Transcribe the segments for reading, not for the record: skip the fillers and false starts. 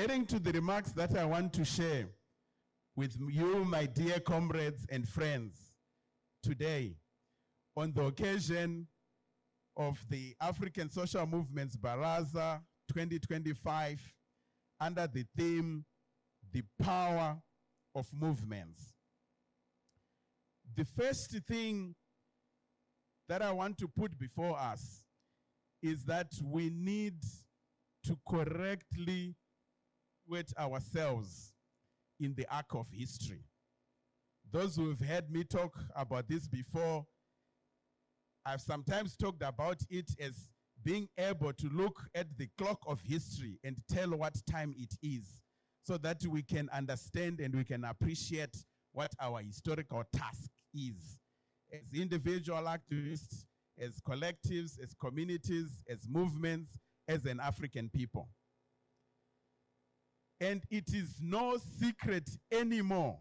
Getting to the remarks that I want to share with you, my dear comrades and friends, today, on the occasion of the African Social Movements Baraza 2025, under the theme, The Power of Movements. The first thing that I want to put before us is that we need to correctly weight ourselves in the arc of history. Those who have heard me talk about this before, I've sometimes talked about it as being able to look at the clock of history and tell what time it is, so that we can understand and we can appreciate what our historical task is. As individual activists, as collectives, as communities, as movements, as an African people. And it is no secret anymore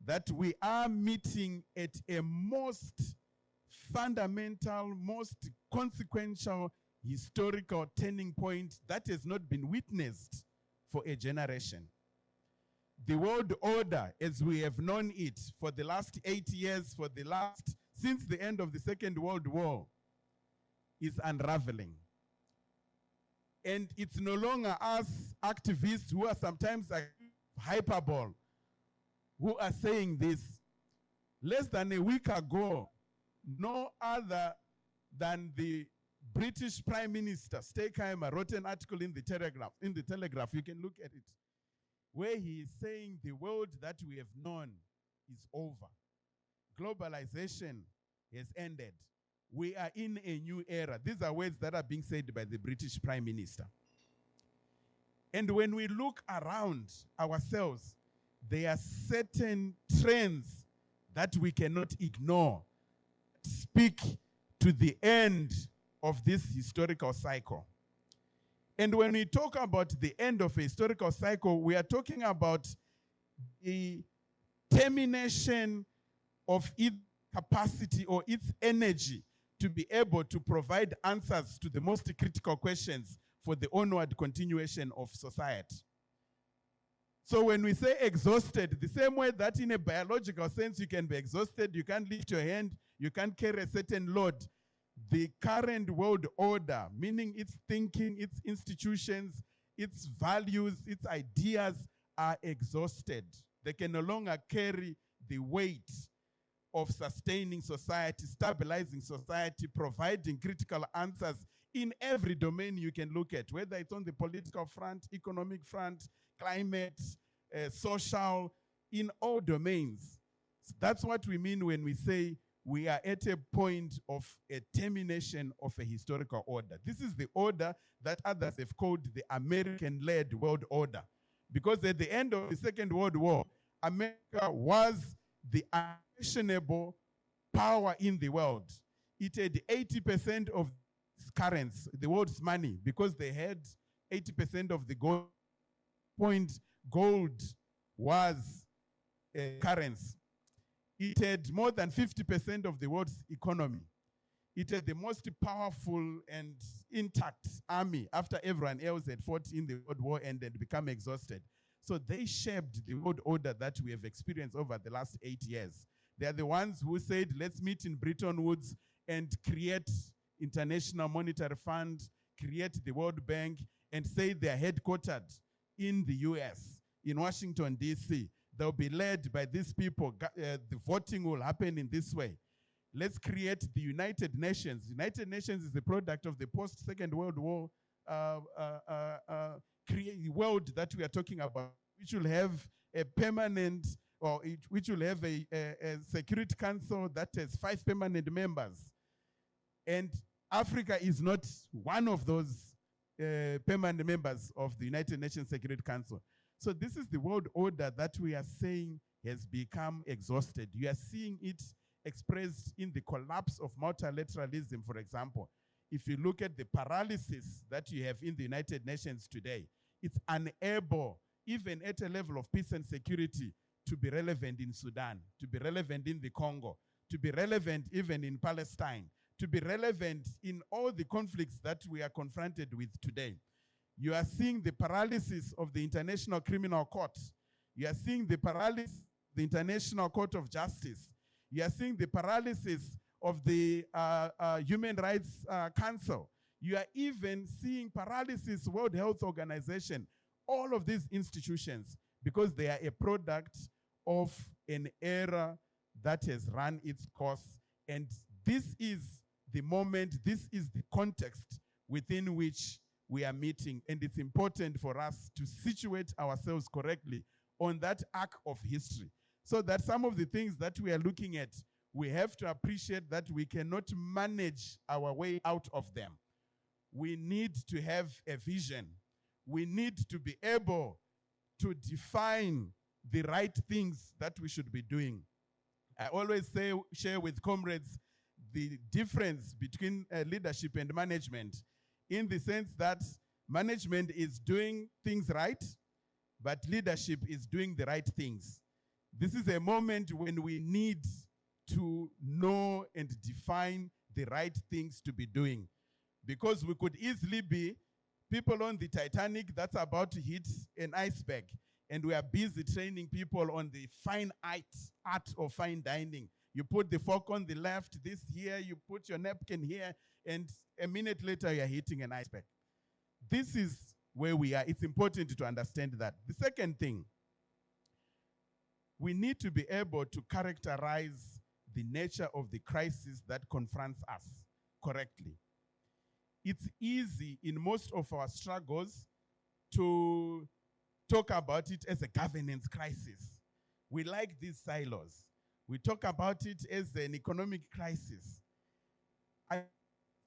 that we are meeting at a most fundamental, most consequential historical turning point that has not been witnessed for a generation. The world order, as we have known it for the last 8 years, since the end of the Second World War, is unraveling. And it's no longer us activists who are sometimes hyperbole who are saying this. Less than a week ago, no other than the British Prime Minister, 𝗕cie𝗃𝗲𝗁 wrote an article in the Telegraph, you can look at it, where he is saying the world that we have known is over. Globalization has ended. We are in a new era. These are words that are being said by the British Prime Minister. And when we look around ourselves, there are certain trends that we cannot ignore, speak to the end of this historical cycle. And when we talk about the end of a historical cycle, we are talking about the termination of its capacity or its energy to be able to provide answers to the most critical questions for the onward continuation of society. So when we say exhausted, the same way that in a biological sense you can be exhausted, you can't lift your hand, you can't carry a certain load, the current world order, meaning its thinking, its institutions, its values, its ideas are exhausted. They can no longer carry the weight of sustaining society, stabilizing society, providing critical answers in every domain you can look at, whether it's on the political front, economic front, climate, social, in all domains. So that's what we mean when we say we are at a point of a termination of a historical order. This is the order that others have called the American-led world order. Because at the end of the Second World War, America was the unquestionable power in the world. It had 80% of its currency, the world's money, because they had 80% of the gold. Gold was a currency. It had more than 50% of the world's economy. It had the most powerful and intact army after everyone else had fought in the World War and had become exhausted. So they shaped the world order that we have experienced over the last 8 years. They are the ones who said, let's meet in Bretton Woods and create International Monetary Fund, create the World Bank, and say they are headquartered in the US, in Washington, D.C. They'll be led by these people. The voting will happen in this way. Let's create the United Nations. United Nations is the product of the post-Second World War world that we are talking about, which will have a permanent, or which will have a Security Council that has 5 permanent members. And Africa is not one of those permanent members of the United Nations Security Council. So this is the world order that we are saying has become exhausted. You are seeing it expressed in the collapse of multilateralism, for example. If you look at the paralysis that you have in the United Nations today, it's unable, even at a level of peace and security, to be relevant in Sudan, to be relevant in the Congo, to be relevant even in Palestine, to be relevant in all the conflicts that we are confronted with today. You are seeing the paralysis of the International Criminal Court. You are seeing the paralysis of the International Court of Justice. You are seeing the paralysis of the Human Rights Council. You are even seeing paralysis, World Health Organization, all of these institutions, because they are a product of an era that has run its course. And this is the moment, this is the context within which we are meeting. And it's important for us to situate ourselves correctly on that arc of history, so that some of the things that we are looking at, we have to appreciate that we cannot manage our way out of them. We need to have a vision. We need to be able to define the right things that we should be doing. I always share with comrades the difference between leadership and management, in the sense that management is doing things right, but leadership is doing the right things. This is a moment when we need to know and define the right things to be doing, because we could easily be people on the Titanic that's about to hit an iceberg, and we are busy training people on the fine art of fine dining. You put the fork on the left, this here, you put your napkin here, and a minute later you're hitting an iceberg. This is where we are. It's important to understand that. The second thing, we need to be able to characterize the nature of the crisis that confronts us correctly. It's easy in most of our struggles to talk about it as a governance crisis. We like these silos. We talk about it as an economic crisis. I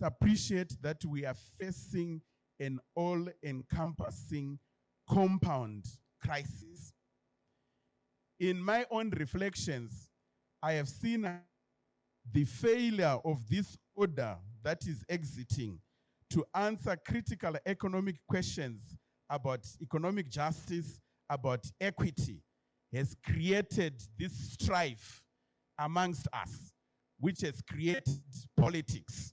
appreciate that we are facing an all-encompassing compound crisis. In my own reflections, I have seen the failure of this order that is exiting to answer critical economic questions about economic justice, about equity, has created this strife amongst us, which has created politics.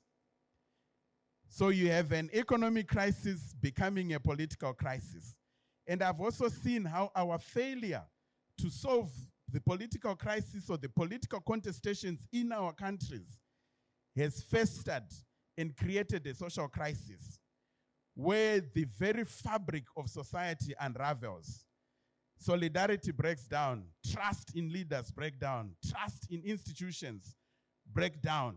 So you have an economic crisis becoming a political crisis. And I've also seen how our failure to solve the political crisis or the political contestations in our countries has festered and created a social crisis where the very fabric of society unravels. Solidarity breaks down, trust in leaders breaks down, trust in institutions breaks down.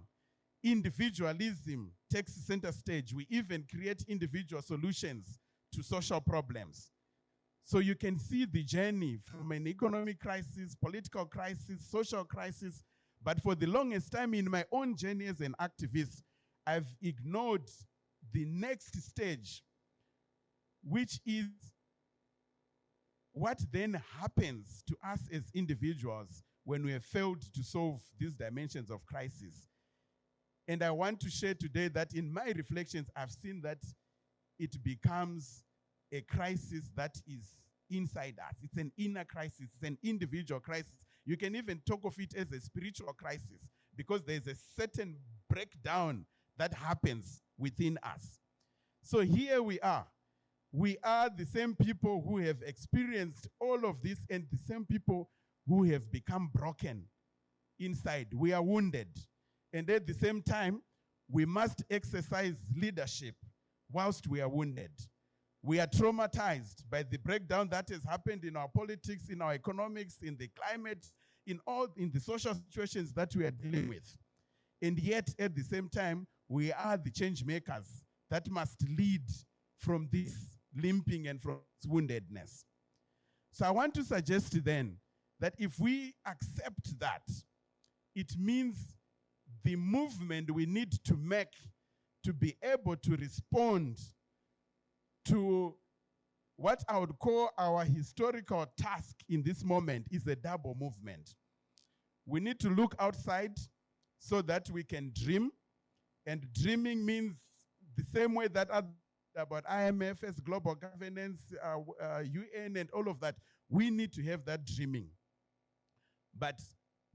Individualism takes center stage. We even create individual solutions to social problems. So you can see the journey from an economic crisis, political crisis, social crisis. But for the longest time in my own journey as an activist, I've ignored the next stage, which is what then happens to us as individuals when we have failed to solve these dimensions of crisis. And I want to share today that in my reflections, I've seen that it becomes a crisis that is inside us. It's an inner crisis. It's an individual crisis. You can even talk of it as a spiritual crisis, because there's a certain breakdown that happens within us. So here we are. We are the same people who have experienced all of this, and the same people who have become broken inside. We are wounded. And at the same time, we must exercise leadership whilst we are wounded. We are traumatized by the breakdown that has happened in our politics, in our economics, in the climate, in the social situations that we are dealing with. And yet, at the same time, we are the change makers that must lead from this limping and from this woundedness. So I want to suggest then that if we accept that, it means the movement we need to make to be able to respond to what I would call our historical task in this moment is a double movement. We need to look outside so that we can dream. And dreaming means the same way that about IMF as global governance, UN and all of that. We need to have that dreaming. But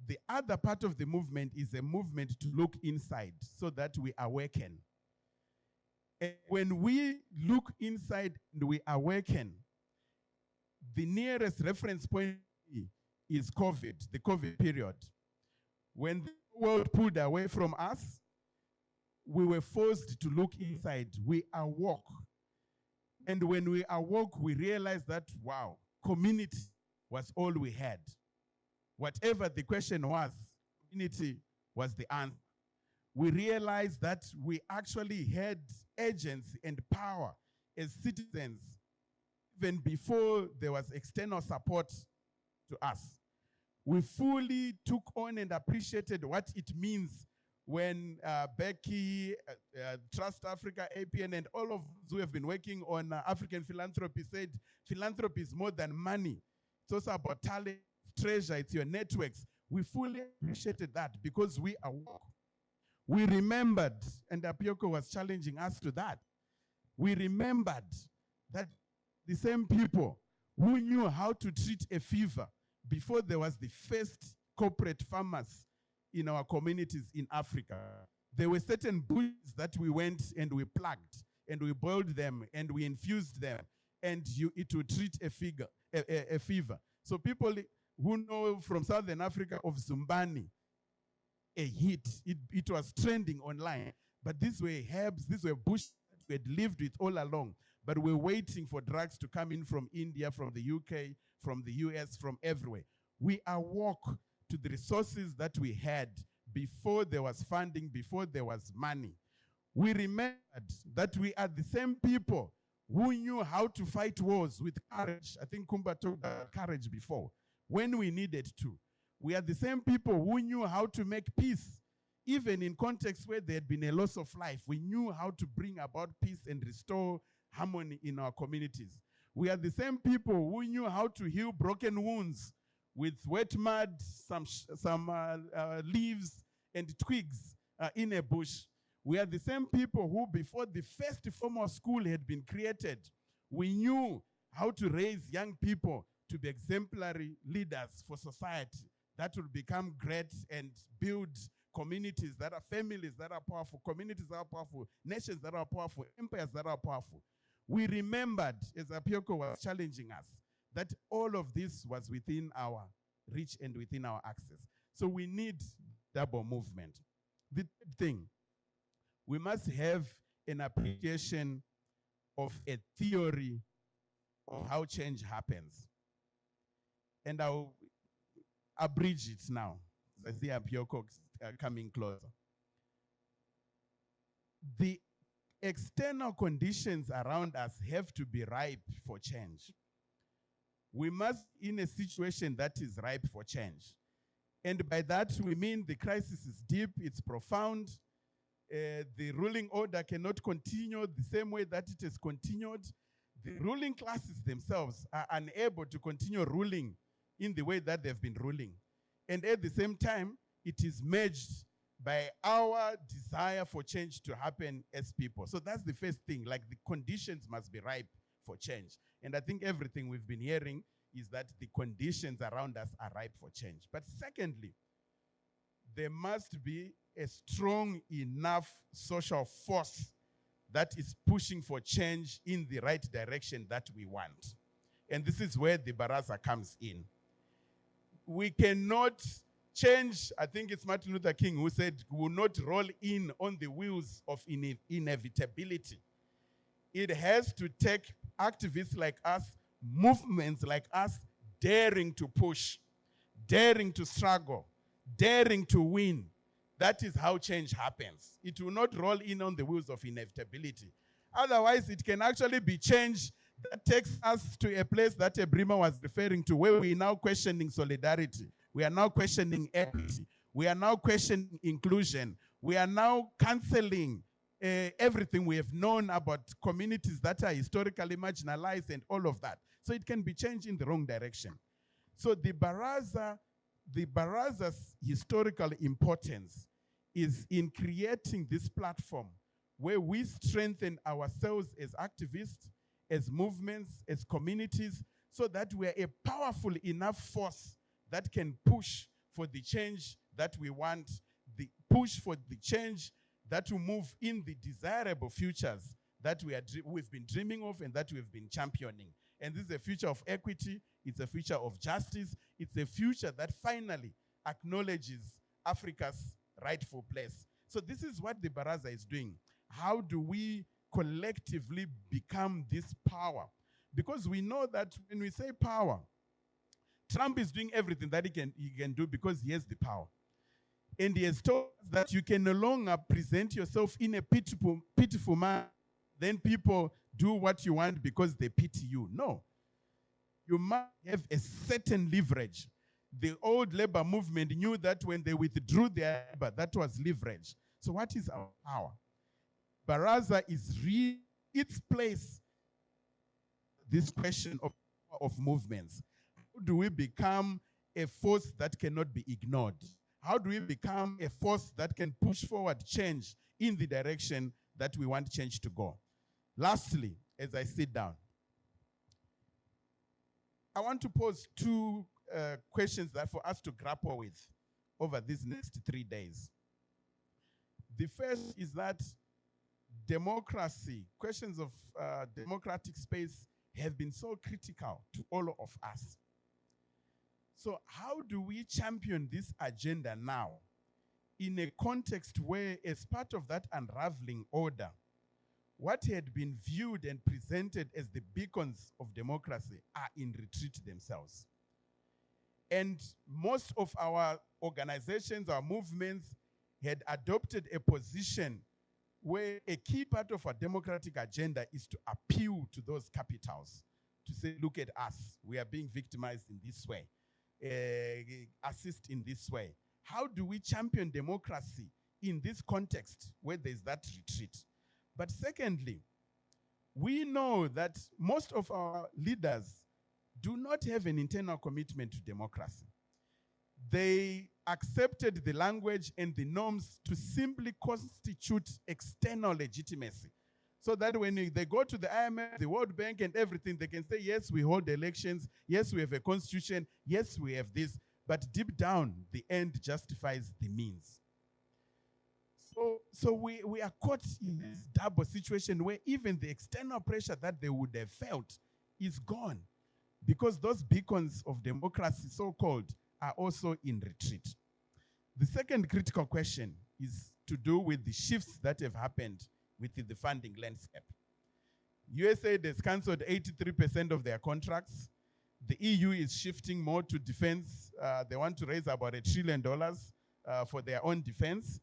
the other part of the movement is a movement to look inside so that we awaken. And when we look inside and we awaken, the nearest reference point is COVID, the COVID period. When the world pulled away from us, we were forced to look inside. We awoke. And when we awoke, we realized that, wow, community was all we had. Whatever the question was, community was the answer. We realized that we actually had agency and power as citizens even before there was external support to us. We fully took on and appreciated what it means when Becky, TrustAfrica, APN, and all of those who have been working on African philanthropy said, philanthropy is more than money. It's also about talent, treasure, it's your networks. We fully appreciated that because we awoke. We remembered, and Apioko was challenging us to that. We remembered that the same people who knew how to treat a fever before there was the first corporate farmers in our communities in Africa. There were certain bushes that we went and we plucked and we boiled them and we infused them and it would treat a fever. So people who know from Southern Africa of 𝗔𝗯𝗿𝗶, a hit. It was trending online. But these were herbs, these were bushes that we had lived with all along. But we're waiting for drugs to come in from India, from the UK, from the US, from everywhere. We awoke to the resources that we had before there was funding, before there was money. We remembered that we are the same people who knew how to fight wars with courage. I think Kumba talked about courage before, when we needed to. We are the same people who knew how to make peace, even in contexts where there had been a loss of life. We knew how to bring about peace and restore harmony in our communities. We are the same people who knew how to heal broken wounds with wet mud, some leaves and twigs in a bush. We are the same people who, before the first formal school had been created, we knew how to raise young people to be exemplary leaders for society that will become great and build communities that are families that are powerful, communities that are powerful, nations that are powerful, empires that are powerful. We remembered, as Apioko was challenging us, that all of this was within our reach and within our access. So we need double movement. The third thing, we must have an appreciation of a theory of how change happens. And I'll abridge it now. I see Apioko coming closer. The external conditions around us have to be ripe for change. We must be in a situation that is ripe for change. And by that, we mean the crisis is deep, it's profound. The ruling order cannot continue the same way that it has continued. The ruling classes themselves are unable to continue ruling in the way that they've been ruling. And at the same time, it is merged by our desire for change to happen as people. So that's the first thing, like the conditions must be ripe for change. And I think everything we've been hearing is that the conditions around us are ripe for change. But secondly, there must be a strong enough social force that is pushing for change in the right direction that we want. And this is where the Baraza comes in. We cannot change, I think it's Martin Luther King who said, we will not roll in on the wheels of inevitability. It has to take activists like us, movements like us, daring to push, daring to struggle, daring to win. That is how change happens. It will not roll in on the wheels of inevitability. Otherwise, it can actually be change that takes us to a place that 𝗕BRIMA was referring to, where we are now questioning solidarity. We are now questioning equity. We are now questioning inclusion. We are now canceling everything we have known about communities that are historically marginalized and all of that. So it can be changed in the wrong direction. So the Baraza's historical importance is in creating this platform where we strengthen ourselves as activists, as movements, as communities, so that we are a powerful enough force that can push for the change that we want, the push for the change that will move in the desirable futures that we've been dreaming of and that we've been championing. And this is a future of equity. It's a future of justice. It's a future that finally acknowledges Africa's rightful place. So this is what the Baraza is doing. How do we collectively become this power? Because we know that when we say power, Trump is doing everything that he can do because he has the power. And he has told us that you can no longer present yourself in a pitiful manner. Then people do what you want because they pity you. No. You must have a certain leverage. The old labor movement knew that when they withdrew their labor, that was leverage. So what is our power? Baraza is its place, this question of movements. How do we become a force that cannot be ignored? How do we become a force that can push forward change in the direction that we want change to go? Lastly, as I sit down, I want to pose two questions that for us to grapple with over these next 3 days. The first is that democracy, questions of democratic space have been so critical to all of us. So how do we champion this agenda now in a context where, as part of that unraveling order, what had been viewed and presented as the beacons of democracy are in retreat themselves? And most of our organizations, our movements, had adopted a position where a key part of our democratic agenda is to appeal to those capitals, to say, look at us, we are being victimized in this way, assist in this way. How do we champion democracy in this context where there's that retreat? But secondly, we know that most of our leaders do not have an internal commitment to democracy. They accepted the language and the norms to simply constitute external legitimacy. So that when they go to the IMF, the World Bank and everything, they can say, yes, we hold elections, yes, we have a constitution, yes, we have this, but deep down, the end justifies the means. So we are caught in this double situation where even the external pressure that they would have felt is gone because those beacons of democracy, so-called, are also in retreat. The second critical question is to do with the shifts that have happened within the funding landscape. USAID has cancelled 83% of their contracts. The EU is shifting more to defense. They want to raise about $1 trillion for their own defense.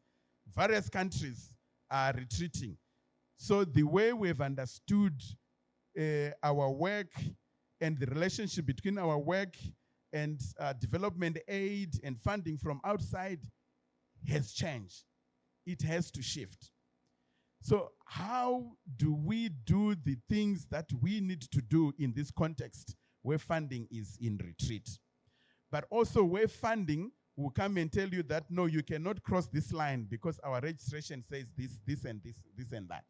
Various countries are retreating. So the way we've understood our work and the relationship between our work and development aid and funding from outside has changed. It has to shift. So how do we do the things that we need to do in this context where funding is in retreat? But also where funding will come and tell you that, no, you cannot cross this line because our registration says this, this, and this, this, and that.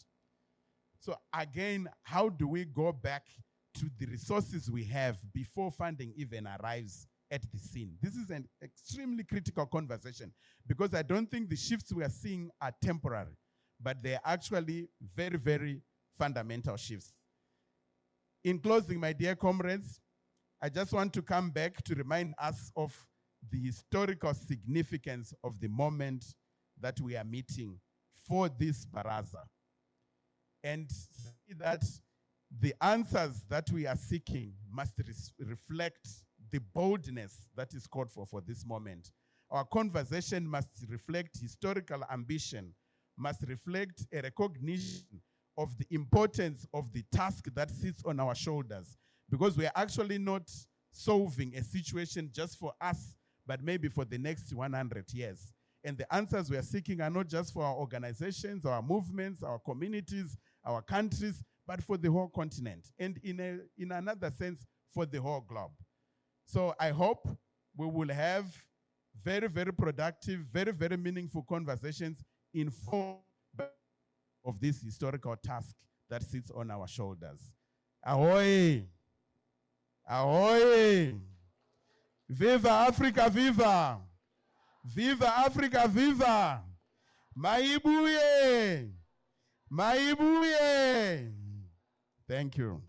So again, how do we go back to the resources we have before funding even arrives at the scene? This is an extremely critical conversation because I don't think the shifts we are seeing are temporary, but they're actually very, very fundamental shifts. In closing, my dear comrades, I just want to come back to remind us of the historical significance of the moment that we are meeting for this Baraza, and see that the answers that we are seeking must reflect the boldness that is called for this moment. Our conversation must reflect historical ambition, must reflect a recognition of the importance of the task that sits on our shoulders, because we are actually not solving a situation just for us, but maybe for the next 100 years. And the answers we are seeking are not just for our organizations, our movements, our communities, our countries, but for the whole continent, and in another sense, for the whole globe. So I hope we will have very, very productive, very, very meaningful conversations informed of this historical task that sits on our shoulders. Ahoy! Ahoy! Viva Africa, viva! Viva Africa, viva! Maibuye! Maibuye. Thank you.